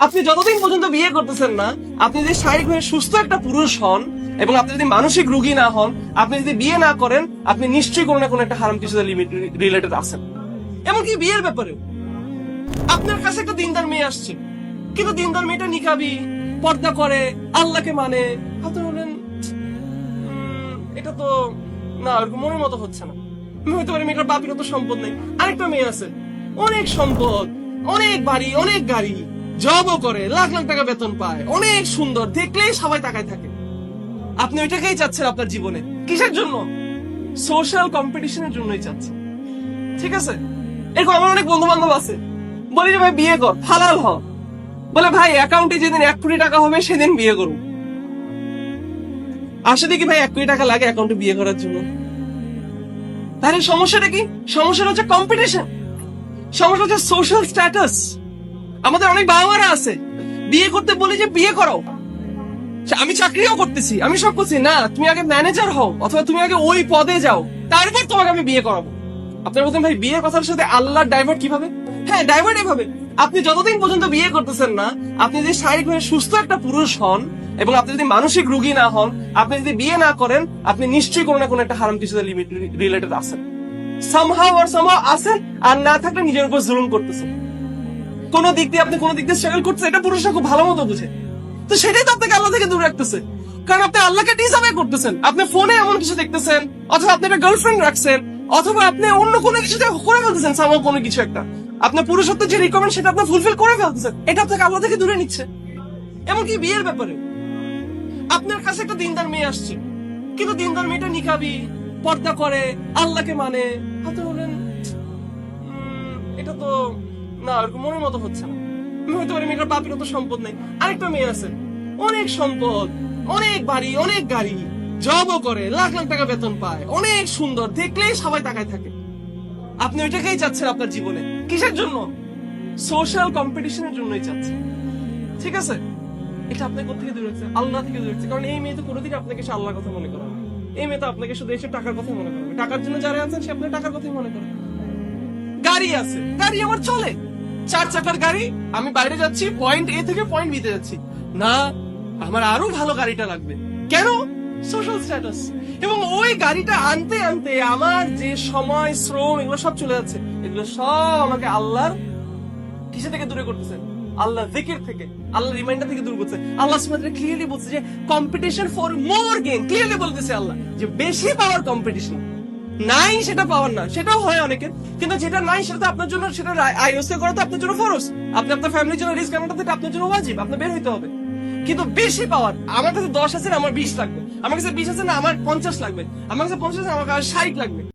আপনি যতদিন পর্যন্ত বিয়ে করতেছেন না, আপনি যদি শারীরিকভাবে সুস্থ একটা পুরুষ হন এবং আপনি যদি মানসিক রোগী না হন, আপনি যদি বিয়ে না করেন, আপনি নিশ্চয়ই কোনো না কোনো একটা হারাম কিছুতে লিমিট রিলেটেড আছেন। এমনকি বিয়ের ব্যাপারেও আপনার কাছে একটা দিনদার মেয়ে আসছে, কিন্তু দিনদার মেয়েটা নিকাবি, পর্দা করে, আল্লাহকে মানে। আপনি বলেন এটা তো না, ওরকম মনের মতো হচ্ছে না। আমি হয়তো পারি মেয়েটার বাপের তো সম্পদ নেই, আরেকটা মেয়ে আছে অনেক সম্পদ, অনেক বাড়ি, অনেক গাড়ি, জবও করে, লাখ লাখ টাকা বেতন পায়, অনেক সুন্দর, দেখলেই সবাই তাকায় থাকে। আপনি ওইটাকেই চাচ্ছেন আপনার জীবনে, কিসের জন্য? সোশ্যাল কম্পিটিশনের জন্যই চাচ্ছেন। ঠিক আছে, এরকম আমার অনেক বন্ধু বান্ধব আছে, বলি যে ভাই বিয়ে কর, হালাল হ। বলে ভাই অ্যাকাউন্টে যেদিন 1 কোটি টাকা হবে সেদিন বিয়ে করুন। আসলে কি ভাই 1 কোটি টাকা লাগে অ্যাকাউন্টে বিয়ে করার জন্য? তাহলে সমস্যাটা কি? সমস্যাটা হচ্ছে কম্পিটিশন, সমস্যা হচ্ছে সোশ্যাল স্ট্যাটাস। আমাদের অনেক বাবা মারা আছে, বিয়ে করতে বলি যে বিয়ে করো, আমি চাকরিও করতেছি, আমি সব করছি, না তুমি আগে ম্যানেজার হও অথবা তুমি আগে ওই পদে যাও, তারপর তোমাকে আমি বিয়ে করাবো। আপনার বলতেন ভাই বিয়ের কথার সাথে আল্লাহর ডাইভার্ট কিভাবে? হ্যাঁ, ডাইভার্ট এভাবে, আপনি যতদিন পর্যন্ত বিয়ে করতেছেন না, আপনি যদি শারীরিকভাবে সুস্থ একটা পুরুষ হন এবং আপনি যদি মানসিক রোগী না হন, আপনি যদি বিয়ে না করেন, আপনি নিশ্চয়ই কোনো না কোনো একটা হারাম কিছুতে লিমিট রিলেটেড আছেন। সামহাউ আর সামহাউ আছেন, আর না থাকলে নিজের উপর জুলুম করতেছেন। কোন দিক দিয়ে আপনি কোন দিক দিয়ে স্ট্রাগল করতেছেন, এটা পুরুষরা খুব ভালো মতো বুঝে। তো সেটাই তো আপনাকে আল্লাহ থেকে দূরে রাখতেছে, কারণ আপনি আল্লাহকে ডিসঅবে করতেছেন। আপনি ফোনে এমন কিছু দেখতেছেন, অথবা আপনি একটা গার্লফ্রেন্ড রাখছেন, অথবা আপনি অন্য কোনো কিছু করে ফেলতেছেন, সামহাউ কোনো কিছু একটা। আপনার পুরুষত্ব যে রিকোয়ারমেন্ট সেটা আপনি ফুলফিল করে ফেলতেছেন, এটা আপনাকে আল্লাহ থেকে দূরে নিচ্ছে। এমনকি বিয়ের ব্যাপারে আপনার কাছে একটা দিনদার মেয়ে আসছে, কিন্তু দিনদার মেয়েটা নিকাবি, পর্দা করে, আল্লাহকে মানে। আপনি বলেন এটা তো না, ওরকম মনের মতো হচ্ছে না। আমি হয়তো পারি মেয়েটার বাপের তো সম্পদ নেই, আরেকটা মেয়ে আছে অনেক সম্পদ, অনেক বাড়ি, অনেক গাড়ি, জবও করে, লাখ লাখ টাকা বেতন পায়, অনেক সুন্দর, দেখলেই সবাই তাকায় থাকে। আপনি ওইটাকেই চাচ্ছেন আপনার জীবনে, কিসের জন্য? সোশ্যাল কম্পিটিশনের জন্যই চাচ্ছেন। ঠিক আছে, এটা আপনাকে কোথা থেকে দূরে রাখছে? আল্লাহ থেকে দূরে রাখছে। কারণ এই মেয়ে তো কোনোদিন আপনাকে সে আল্লাহর কথা মনে করে না। এই মেয়ে তো আপনাকে শুধু এসে টাকার কথা মনে করে, টাকার জন্য যারা আছেন সে আপনার টাকার কথাই মনে করে। গাড়ি আছে, গাড়ি আমার চলে, 4 চাকার গাড়ি, আমি বাইরে যাচ্ছি, পয়েন্ট এ থেকে পয়েন্ট বি তে যাচ্ছি, না আমার আরো ভালো গাড়িটা লাগবে। কেন? Social status. এবং ওই গাড়িটা আনতে আনতে আমার যে সময়, শ্রম, এগুলো সব চলে যাচ্ছে। এগুলো সব আমাকে আল্লাহর কিসে থেকে দূরে করতেছে? আল্লাহ জিকির থেকে, আল্লাহ রিমাইন্ডার থেকে দূর করছে। আল্লাহ সুবহানাহু ওয়া তাআলা ক্লিয়ারলি বলছে যে competition for more gain, clearly বলতেছে আল্লাহ যে বেশি পাওয়ার কম্পিটিশন। নাই সেটা পাওয়ার না, সেটাও হয় অনেকের, কিন্তু যেটা নাই সেটা তো আপনার জন্য, সেটা আইওসে করা তো আপনার জন্য ফরজ। আপনি আপনার ফ্যামিলির জন্য রিস্ক আনাটা তো আপনার জন্য ওয়াজিব, আপনার বের হইতে হবে। কিন্তু বেশি পাওয়ার, আমার কাছে 10 আছে না আমার 20 লাগবে, আমার কাছে 20 আছে না আমার 50 লাগবে, আমার কাছে 50 আছে না আমার কাছে 60 লাগবে।